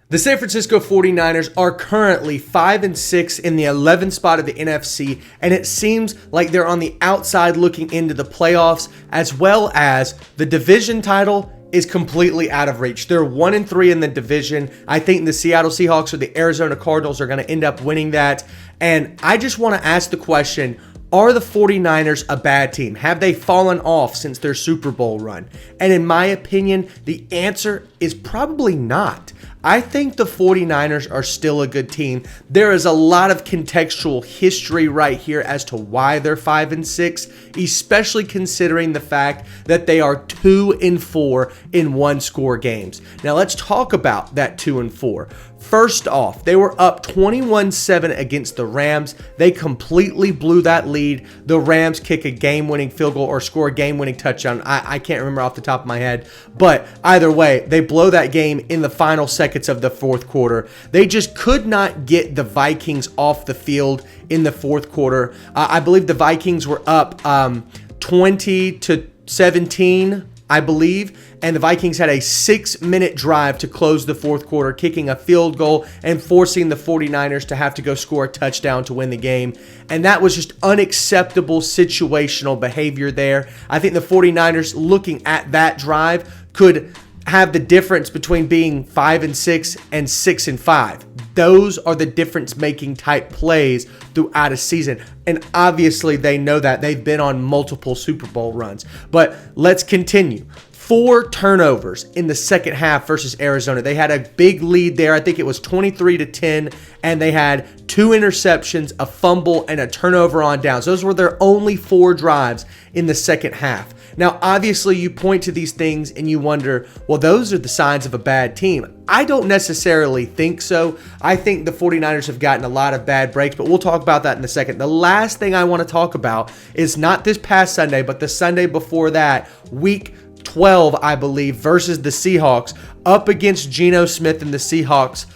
The San Francisco 49ers are currently 5-6 in the 11th spot of the NFC, and it seems like they're on the outside looking into the playoffs, as well as the division title is completely out of reach. They're 1-3 in the division. I think the Seattle Seahawks or the Arizona Cardinals are going to end up winning that. And I just want to ask the question, are the 49ers a bad team? Have they fallen off since their Super Bowl run? And in my opinion, the answer is probably not. I think the 49ers are still a good team. There is a lot of contextual history right here as to why they're 5-6, especially considering the fact that they are 2-4 in one-score games. Now let's talk about that 2-4. First off, they were up 21-7 against the Rams. They completely blew that lead. The Rams kick a game-winning field goal or score a game-winning touchdown. I can't remember off the top of my head. But either way, they blow that game in the final seconds of the fourth quarter. They just could not get the Vikings off the field in the fourth quarter. I believe the Vikings were up 20-17, I believe, and the Vikings had a 6-minute drive to close the fourth quarter, kicking a field goal and forcing the 49ers to have to go score a touchdown to win the game. And that was just unacceptable situational behavior there. I think the 49ers, looking at that drive, could have the difference between being 5-6 and 6-5. Those are the difference-making type plays throughout a season. And obviously they know that. They've been on multiple Super Bowl runs. But let's continue. 4 turnovers in the second half versus Arizona. They had a big lead there. I think it was 23-10, and they had 2 interceptions, a fumble, and a turnover on downs. Those were their only 4 drives in the second half. Now, obviously, you point to these things and you wonder, well, those are the signs of a bad team. I don't necessarily think so. I think the 49ers have gotten a lot of bad breaks, but we'll talk about that in a second. The last thing I want to talk about is not this past Sunday, but the Sunday before that, week 12, I believe, versus the Seahawks, up against Geno Smith and the Seahawks.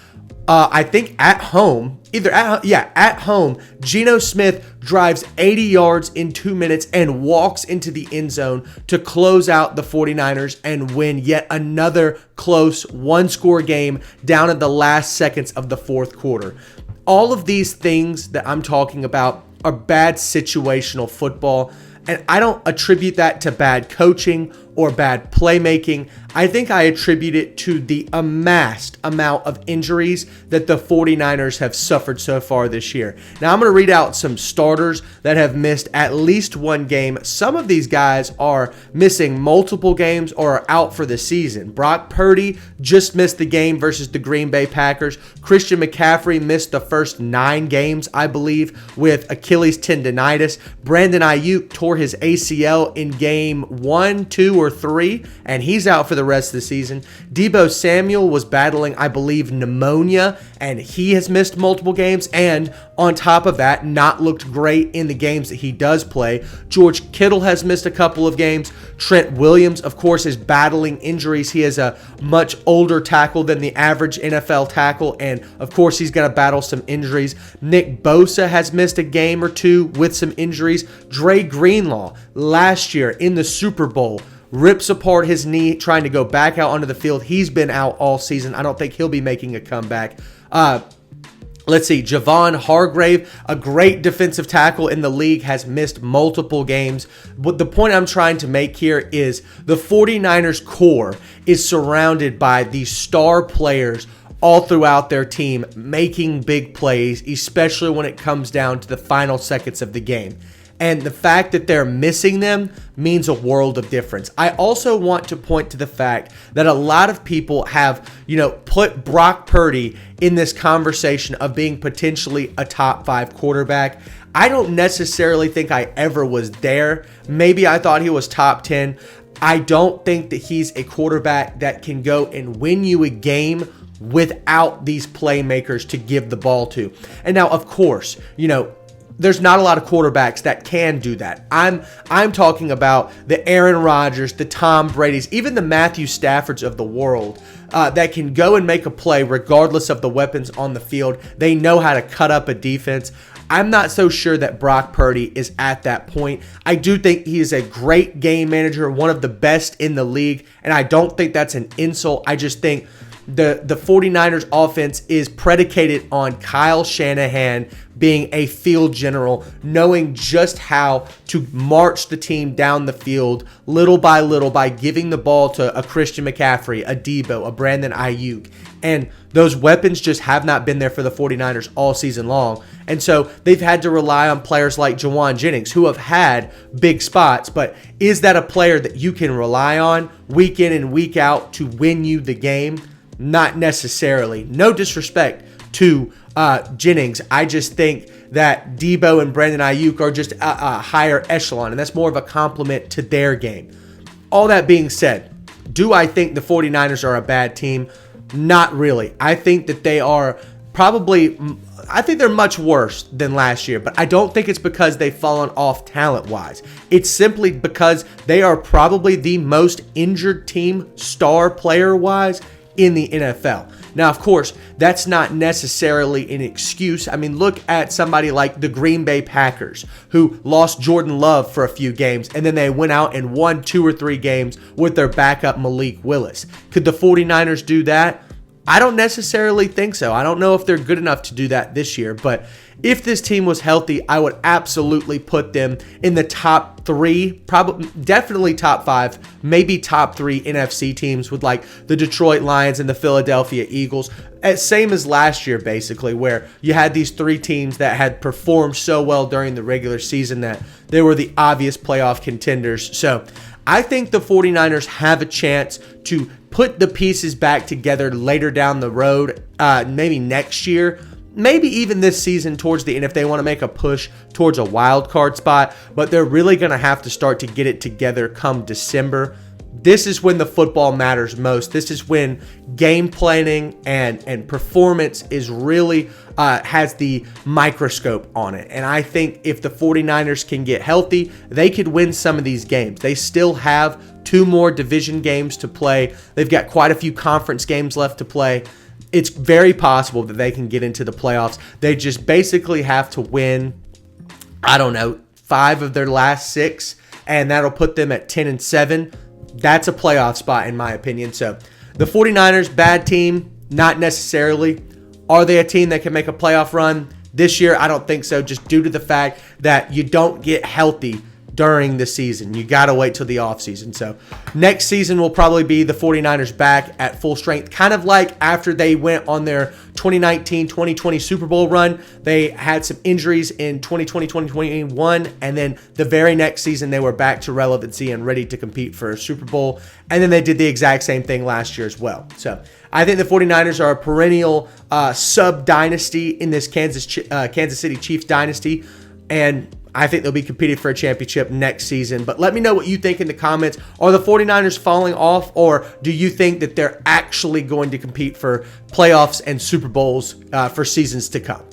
I think at home, at home, Geno Smith drives 80 yards in 2 minutes and walks into the end zone to close out the 49ers and win yet another close one-score game down in the last seconds of the fourth quarter. All of these things that I'm talking about are bad situational football, and I don't attribute that to bad coaching or bad playmaking. I think I attribute it to the amassed amount of injuries that the 49ers have suffered so far this year. Now, I'm going to read out some starters that have missed at least one game. Some of these guys are missing multiple games or are out for the season. Brock Purdy just missed the game versus the Green Bay Packers. Christian McCaffrey missed the first 9 games, I believe, with Achilles tendonitis. Brandon Ayuk tore his ACL in game 1, 2, or 3, and he's out for the rest of the season. Deebo Samuel was battling, I believe, pneumonia, and he has missed multiple games, and on top of that, not looked great in the games that he does play. George Kittle has missed a couple of games. Trent Williams, of course, is battling injuries. He is a much older tackle than the average NFL tackle, and of course, he's going to battle some injuries. Nick Bosa has missed a game or 2 with some injuries. Dre Greenlaw, last year in the Super Bowl, rips apart his knee trying to go back out onto the field. He's been out all season. I don't think he'll be making a comeback. Let's see. Javon Hargrave, a great defensive tackle in the league, has missed multiple games. But the point I'm trying to make here is the 49ers core is surrounded by these star players all throughout their team making big plays, especially when it comes down to the final seconds of the game. And the fact that they're missing them means a world of difference. I also want to point to the fact that a lot of people have, put Brock Purdy in this conversation of being potentially a top 5 quarterback. I don't necessarily think I ever was there. Maybe I thought he was top 10. I don't think that he's a quarterback that can go and win you a game without these playmakers to give the ball to. And now, of course, there's not a lot of quarterbacks that can do that. I'm talking about the Aaron Rodgers, the Tom Brady's, even the Matthew Staffords of the world that can go and make a play regardless of the weapons on the field. They know how to cut up a defense. I'm not so sure that Brock Purdy is at that point. I do think he is a great game manager, one of the best in the league, and I don't think that's an insult. I just think the 49ers offense is predicated on Kyle Shanahan being a field general, knowing just how to march the team down the field little by little by giving the ball to a Christian McCaffrey, a Debo, a Brandon Ayuk. And those weapons just have not been there for the 49ers all season long. And so they've had to rely on players like Jauan Jennings, who have had big spots. But is that a player that you can rely on week in and week out to win you the game? Not necessarily. No disrespect to Jennings. I just think that Debo and Brandon Ayuk are just a higher echelon, and that's more of a compliment to their game. All that being said, do I think the 49ers are a bad team? Not really. I think that they are I think they're much worse than last year, but I don't think it's because they've fallen off talent-wise. It's simply because they are probably the most injured team star player-wise in the NFL. Now, of course, that's not necessarily an excuse. I mean, look at somebody like the Green Bay Packers, who lost Jordan Love for a few games, and then they went out and won 2 or 3 games with their backup Malik Willis. Could the 49ers do that? I don't necessarily think so. I don't know if they're good enough to do that this year, but if this team was healthy, I would absolutely put them in the top 3, probably definitely top 5, maybe top 3 NFC teams with like the Detroit Lions and the Philadelphia Eagles. Same as last year, basically, where you had these 3 teams that had performed so well during the regular season that they were the obvious playoff contenders. So I think the 49ers have a chance to put the pieces back together later down the road, maybe next year, maybe even this season towards the end if they want to make a push towards a wild card spot, but they're really going to have to start to get it together come December. This is when the football matters most. This is when game planning and performance is really has the microscope on it. And I think if the 49ers can get healthy, they could win some of these games. They still have 2 more division games to play. They've got quite a few conference games left to play. It's very possible that they can get into the playoffs. They just basically have to win, 5 of their last 6, and that'll put them at 10-7. That's a playoff spot in my opinion. So the 49ers, bad team, not necessarily. Are they a team that can make a playoff run this year? I don't think so, just due to the fact that you don't get healthy during the season. You got to wait till the offseason. So next season will probably be the 49ers back at full strength, kind of like after they went on their 2019-2020 Super Bowl run. They had some injuries in 2020-2021, and then the very next season they were back to relevancy and ready to compete for a Super Bowl. And then they did the exact same thing last year as well. So I think the 49ers are a perennial sub-dynasty in this Kansas City Chiefs dynasty, and I think they'll be competing for a championship next season. But let me know what you think in the comments. Are the 49ers falling off, or do you think that they're actually going to compete for playoffs and Super Bowls for seasons to come?